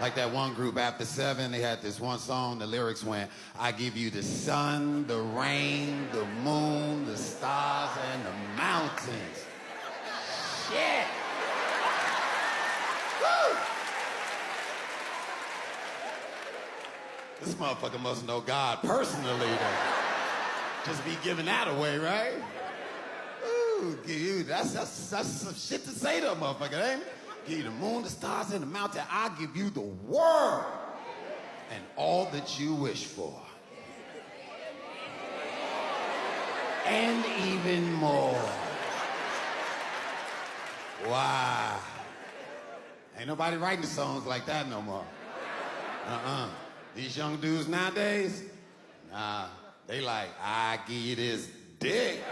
Like that one group, After Seven, they had this one song, the lyrics went, I give you the sun, the rain, the moon, the stars, and the mountains. Shit! Woo! This motherfucker must know God personally, though. Just be giving that away, right? Ooh, that's some shit to say to a motherfucker, ain't it? Give you the moon, the stars, and the mountain. I'll give you the world and all that you wish for. And even more. Wow. Ain't nobody writing songs like that no more. These young dudes nowadays, nah, they like, I give you this dick.